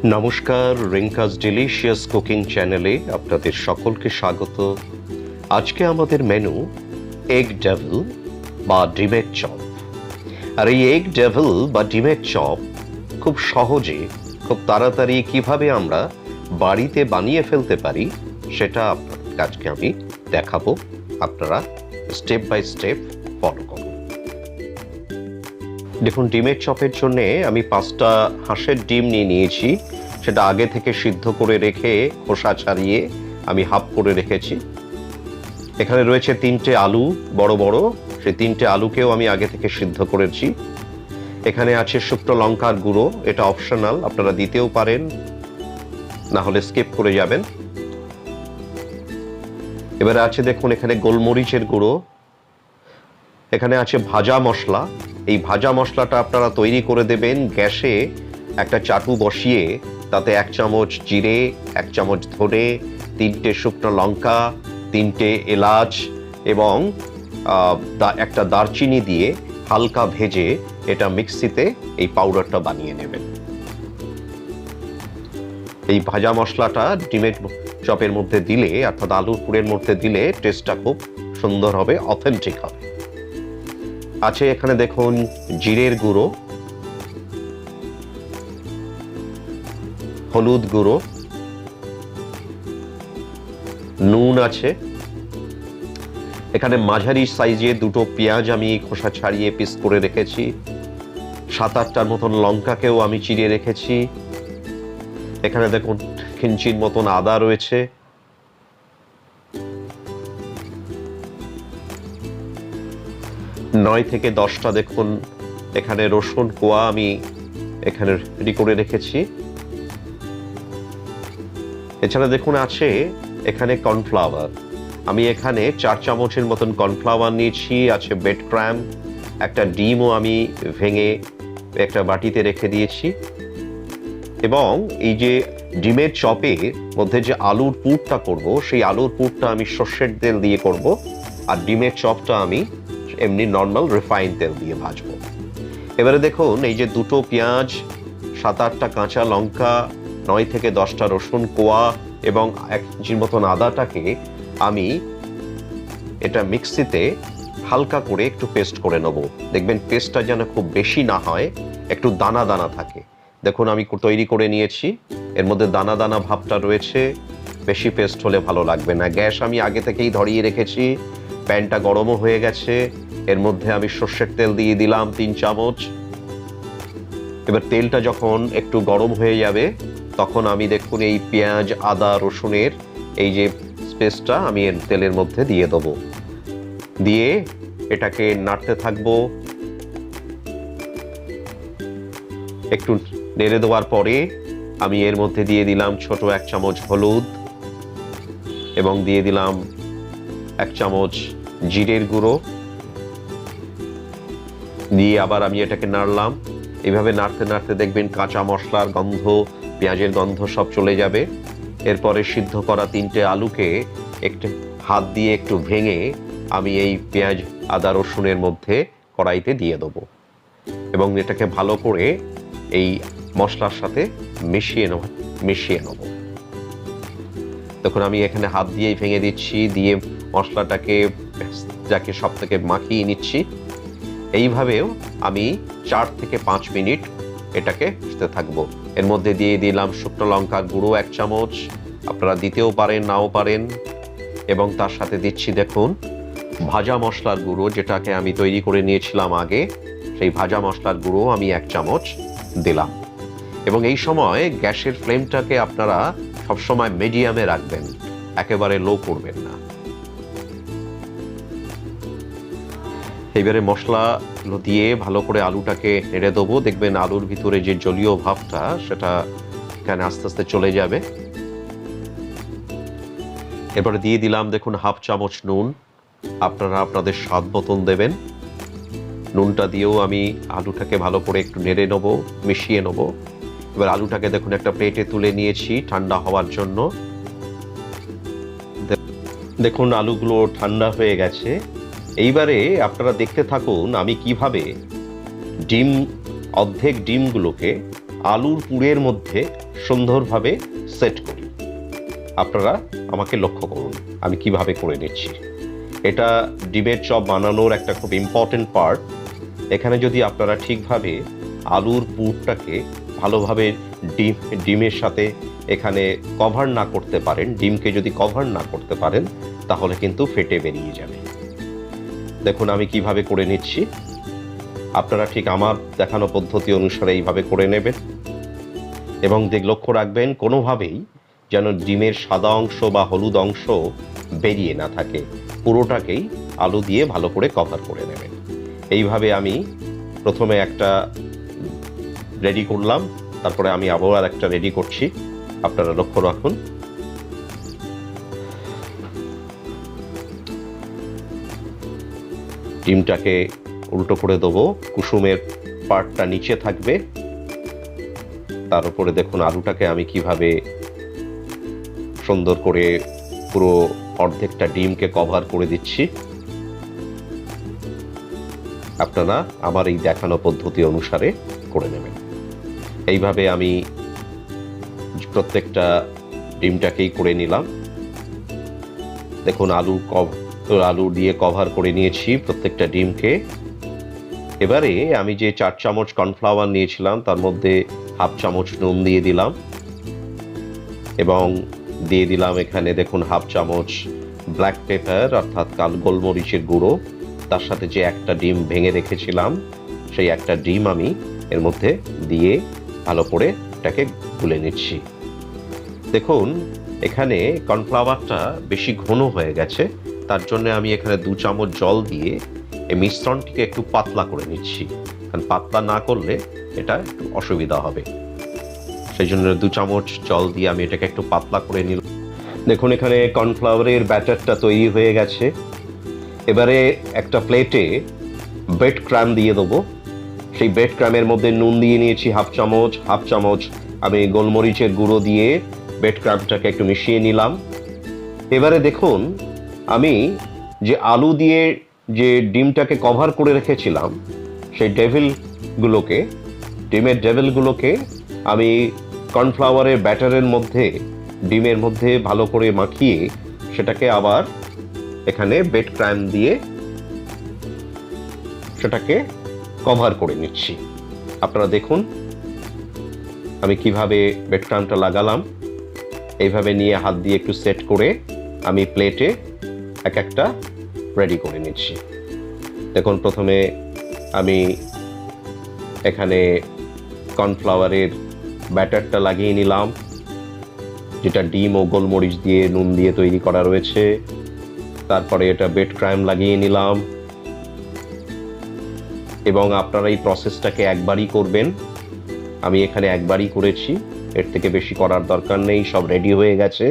নমস্কার, রিঙ্কাস delicious cooking চ্যানেলে আপনাদের সকলকে স্বাগত। আজকে আমাদের মেনু এগ ডেভিল বা ডিমের চপ। আর এই এগ ডেভিল বা ডিমের চপ খুব সহজে, খুব তাড়াতাড়ি কিভাবে আমরা বাড়িতে বানিয়ে ফেলতে পারি সেটা আজকে আমি দেখাবো। আপনারা স্টেপ বাই স্টেপ ফলো করুন। দেখুন, ডিমের চপের জন্যে আমি 5টা হাঁসের ডিম নিয়েছি। সেটা আগে থেকে সিদ্ধ করে রেখে খোসা ছাড়িয়ে আমি হাফ করে রেখেছি। এখানে রয়েছে 3টে আলু, বড় বড়, সেই 3টে আলুকেও আমি আগে থেকে সিদ্ধ করেছি। এখানে আছে শুকনো লঙ্কার গুঁড়ো, এটা অপশনাল, আপনারা দিতেও পারেন, না হলে স্কিপ করে যাবেন। এবারে আছে দেখুন এখানে গোলমরিচের গুঁড়ো, এখানে আছে ভাজা মশলা। এই ভাজা মশলাটা আপনারা তৈরি করে দেবেন গ্যাসে একটা চাটু বসিয়ে, তাতে 1 চামচ জিরে, 1 চামচ ধনে, 3টে শুকনো লঙ্কা, 3টে এলাচ এবং একটা দারচিনি দিয়ে হালকা ভেজে এটা মিক্সিতে এই পাউডারটা বানিয়ে নেবেন। এই ভাজা মশলাটা ডিমের চপের মধ্যে দিলে, অর্থাৎ আলুর পুরের মধ্যে দিলে টেস্টটা খুব সুন্দর হবে, অথেন্টিক হবে। আছে এখানে দেখুন জিরের গুঁড়ো, হলুদ গুঁড়ো, নুন আছে। এখানে মাঝারি সাইজে 2টো পেঁয়াজ আমি খোসা ছাড়িয়ে পিস করে রেখেছি। 7-8টার মতন লঙ্কাকেও আমি চিড়ে রেখেছি। এখানে দেখুন কিঞ্চির মতন আদা রয়েছে। 9 থেকে 10টা দেখুন এখানে রসুন কোয়া আমি এখানে রেডি করে রেখেছি। এছাড়া দেখুন আছে এখানে কর্নফ্লাওয়ার, আমি এখানে 4 চামচের মতন কর্নফ্লাওয়ার নিয়েছি। আছে ব্রেড ক্রাম্ব, একটা ডিমও আমি ভেঙে একটা বাটিতে রেখে দিয়েছি। এবং এই যে ডিমের চপের মধ্যে যে আলুর পুরটা করব, সেই আলুর পুরটা আমি সর্ষের তেল দিয়ে করব, আর ডিমের চপটা আমি এমনি নর্মাল রিফাইন্ড তেল দিয়ে ভাজবো। এবারে দেখুন এই যে 2টো পেঁয়াজ, 7-8টা কাঁচা লঙ্কা, 9 থেকে 10টা রসুন কোয়া এবং 1 ইঞ্চির মতন আদাটাকে আমি এটা মিক্সিতে হালকা করে একটু পেস্ট করে নেব। দেখবেন পেস্টটা যেন খুব বেশি না হয়, একটু দানা দানা থাকে। দেখুন আমি তৈরি করে নিয়েছি, এর মধ্যে দানা দানা ভাবটা রয়েছে, বেশি পেস্ট হলে ভালো লাগবে না। গ্যাস আমি আগে থেকেই ধরিয়ে রেখেছি, প্যানটা গরমও হয়ে গেছে। এর মধ্যে আমি সর্ষের তেল দিয়ে দিলাম 3 চামচ। এবার তেলটা যখন একটু গরম হয়ে যাবে, তখন আমি দেখুন এই পেঁয়াজ, আদা, রসুনের এই যে পেস্টটা আমি এর তেলের মধ্যে দিয়ে দেবো। দিয়ে এটাকে নাড়তে থাকবো। একটু নেড়ে দেওয়ার পরে আমি এর মধ্যে দিয়ে দিলাম ছোট 1 চামচ হলুদ এবং দিয়ে দিলাম 1 চামচ জিরের গুঁড়ো, দিয়ে আবার আমি এটাকে নাড়লাম। এইভাবে নাড়তে নাড়তে দেখবেন কাঁচা মশলার গন্ধ, পেঁয়াজের গন্ধ সব চলে যাবে। এরপরে সিদ্ধ করা 3টে আলুকে একটু হাত দিয়ে একটু ভেঙে আমি এই পেঁয়াজ, আদা, রসুনের মধ্যে কড়াইতে দিয়ে দেবো এবং এটাকে ভালো করে এই মশলার সাথে মিশিয়ে নেব। তখন আমি এখানে হাত দিয়েই ভেঙে দিচ্ছি, দিয়ে মশলাটাকে যাকে সব থেকে মাখিয়ে নিচ্ছি। এইভাবেও আমি 4 থেকে 5 মিনিট এটাকে কষতে থাকবো। এর মধ্যে দিয়ে দিলাম শুকনো লঙ্কার গুঁড়ো 1 চামচ, আপনারা দিতেও পারেন, নাও পারেন। এবং তার সাথে দিচ্ছি দেখুন ভাজা মশলার গুঁড়ো, যেটাকে আমি তৈরি করে নিয়েছিলাম আগে, সেই ভাজা মশলার গুঁড়ো আমি 1 চামচ দিলাম। এবং এই সময় গ্যাসের ফ্লেমটাকে আপনারা সবসময় মিডিয়ামে রাখবেন, একেবারে লো করবেন না। এবারে মশলা দিয়ে ভালো করে আলুটাকে নেড়ে দেবো। দেখবেন আলুর ভিতরে যে জলীয় ভাবটা, সেটা এখানে আস্তে আস্তে চলে যাবে। এবারে দিয়ে দিলাম দেখুন 1/2 চামচ নুন, আপনারা আপনাদের স্বাদ মতন দেবেন। নুনটা দিয়েও আমি আলুটাকে ভালো করে একটু নেড়ে নেবো, মিশিয়ে নেবো। এবার আলুটাকে দেখুন একটা প্লেটে তুলে নিয়েছি ঠান্ডা হওয়ার জন্য। দেখুন আলুগুলো ঠান্ডা হয়ে গেছে। এইবারে আপনারা দেখতে থাকুন আমি কিভাবে অর্ধেক ডিমগুলোকে আলুর পুরের মধ্যে সুন্দরভাবে সেট করি। আপনারা আমাকে লক্ষ্য করুন আমি কিভাবে করে নিচ্ছি। এটা ডিমের চপ বানানোর একটা খুব ইম্পর্টেন্ট পার্ট। এখানে যদি আপনারা ঠিকভাবে আলুর পুরটাকে ভালোভাবে ডিমের সাথে এখানে কভার না করতে পারেন, ডিমকে যদি কভার না করতে পারেন, তাহলে কিন্তু ফেটে বেরিয়ে যাবে। দেখুন আমি কিভাবে করে নিচ্ছি। আপনারা ঠিক আমার দেখানো পদ্ধতি অনুসারে এইভাবে করে নেবেন এবং লক্ষ্য রাখবেন কোনোভাবেই যেন ডিমের সাদা অংশ বা হলুদ অংশ বেরিয়ে না থাকে। পুরোটাকেই আলু দিয়ে ভালো করে কভার করে নেবেন। এইভাবে আমি প্রথমে একটা রেডি করলাম, তারপরে আমি আবার একটা রেডি করছি। আপনারা লক্ষ্য রাখুন। ডিমটাকে উল্টো করে দেবো, কুসুমের পার্টটা নিচে থাকবে, তার উপরে দেখুন আলুটাকে আমি কিভাবে সুন্দর করে পুরো অর্ধেকটা ডিমকে কভার করে দিচ্ছি। আপনারা আমার এই দেখানো পদ্ধতি অনুসারে করে নেবেন। এইভাবে আমি প্রত্যেকটা ডিমটাকেই করে নিলাম। দেখুন আলু দিয়ে কভার করে নিয়েছি প্রত্যেকটা ডিমকে। এবারে আমি যে 4 চামচ কর্নফ্লাওয়ার নিয়েছিলাম তার মধ্যে হাফ চামচ নুন দিয়ে দিলাম এবং দিয়ে দিলাম এখানে দেখুন হাফ চামচ ব্ল্যাক পেপার অর্থাৎ গোলমরিচের গুঁড়ো। তার সাথে যে একটা ডিম ভেঙে রেখেছিলাম সেই একটা ডিম আমি এর মধ্যে দিয়ে ভালো করে এটাকে গুলে নিচ্ছি। দেখুন এখানে কর্নফ্লাওয়ারটা বেশি ঘন হয়ে গেছে, তার জন্য আমি এখানে 2 চামচ জল দিয়ে এই মিশ্রণটিকে একটু পাতলা করে নিচ্ছি, কারণ পাতলা না করলে এটা একটু অসুবিধা হবে। সেই জন্য 2 চামচ জল দিয়ে আমি এটাকে একটু পাতলা করে নিলাম। দেখুন এখানে কর্নফ্লাওয়ারের ব্যাটারটা তৈরি হয়ে গেছে। এবারে একটা প্লেটে ব্রেড ক্রাম্ব দিয়ে দেবো। সেই ব্রেড ক্রামের মধ্যে নুন দিয়ে নিয়েছি হাফ চামচ আমি গোলমরিচের গুঁড়ো দিয়ে ব্রেড ক্রাম্বটাকে একটু মিশিয়ে নিলাম। এবারে দেখুন আমি যে আলু দিয়ে যে ডিমটাকে কভার করে রেখেছিলাম সেই ডিমের ডেভিলগুলোকে আমি কর্নফ্লাওয়ারের ব্যাটারের মধ্যে ডিমের মধ্যে ভালো করে মাখিয়ে সেটাকে আবার এখানে ব্রেড ক্রাম্ব দিয়ে সেটাকে কভার করে নিচ্ছি। আপনারা দেখুন আমি কিভাবে ব্রেড ক্রাম্বটা লাগালাম। এইভাবে নিয়ে হাত দিয়ে একটু সেট করে আমি প্লেটে এক একটা রেডি করে নিচ্ছি। দেখুন প্রথমে আমি এখানে কর্নফ্লাওয়ারের ব্যাটারটা লাগিয়ে নিলাম, যেটা ডিম ও গোলমরিচ দিয়ে নুন দিয়ে তৈরি করা রয়েছে। তারপরে এটা ব্রেড ক্রাম্ব লাগিয়ে নিলাম এবং আপনারা এই প্রসেসটাকে একবারই করবেন। আমি এখানে একবারই করেছি, এর থেকে বেশি করার দরকার নেই, সব রেডি হয়ে গেছে।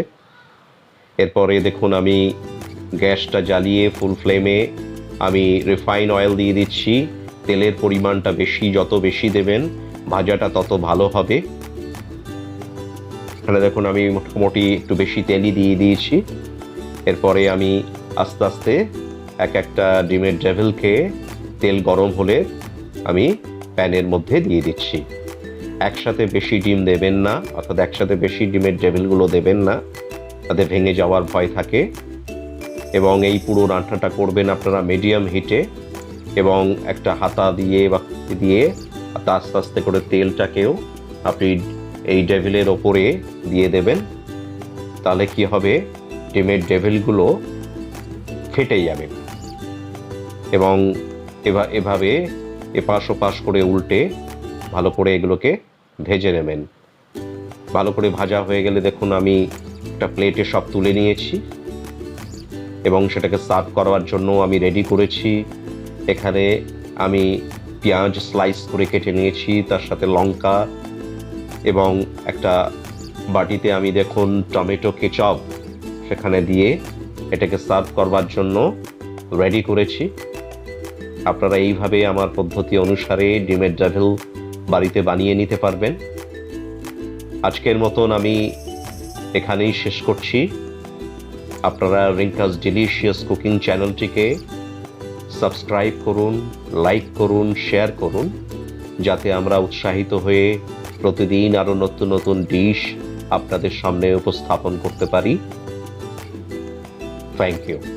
এরপরে দেখুন আমি গ্যাসটা জ্বালিয়ে ফুল ফ্লেমে আমি রিফাইন অয়েল দিয়ে দিচ্ছি। তেলের পরিমাণটা যত বেশি দেবেন ভাজাটা তত ভালো হবে। এখানে দেখুন আমি মোটামুটি একটু বেশি তেলই দিয়ে দিয়েছি। এরপরে আমি আস্তে আস্তে একটা ডিমের ডেভিলকে তেল গরম হলে আমি প্যানের মধ্যে দিয়ে দিচ্ছি। একসাথে বেশি ডিম দেবেন না, অর্থাৎ একসাথে বেশি ডিমের ডেভিলগুলো দেবেন না, তাতে ভেঙে যাওয়ার ভয় থাকে। এবং এই পুরো রান্নাটা করবেন আপনারা মিডিয়াম হিটে এবং একটা হাতা দিয়ে আস্তে আস্তে করে তেলটাকেও আপনি এই ডেভিলের ওপরে দিয়ে দেবেন। তাহলে কি হবে, ডিমের ডেভিলগুলো ফেটে যাবে। এবং এভাবে এপাশ ওপাশ করে উল্টে ভালো করে এগুলোকে ভেজে নেবেন। ভালো করে ভাজা হয়ে গেলে দেখুন আমি একটা প্লেটে সব তুলে নিয়েছি এবং সেটাকে সার্ভ করার জন্য আমি রেডি করেছি। এখানে আমি পেঁয়াজ স্লাইস করে কেটে নিয়েছি, তার সাথে লঙ্কা এবং একটা বাটিতে আমি দেখুন টমেটো কেচাপ সেখানে দিয়ে এটাকে সার্ভ করবার জন্য রেডি করেছি। আপনারা এইভাবে আমার পদ্ধতি অনুসারে ডিমের ডেভিল বাড়িতে বানিয়ে নিতে পারবেন। আজকের মতন আমি এখানেই শেষ করছি। আপনারা রিঙ্কাস ডিলিশিয়াস কুকিং চ্যানেলটিকে সাবস্ক্রাইব করুন, লাইক করুন, শেয়ার করুন, যাতে আমরা উৎসাহিত হয়ে প্রতিদিন আরো নতুন নতুন ডিশ আপনাদের সামনে উপস্থাপন করতে পারি। Thank you.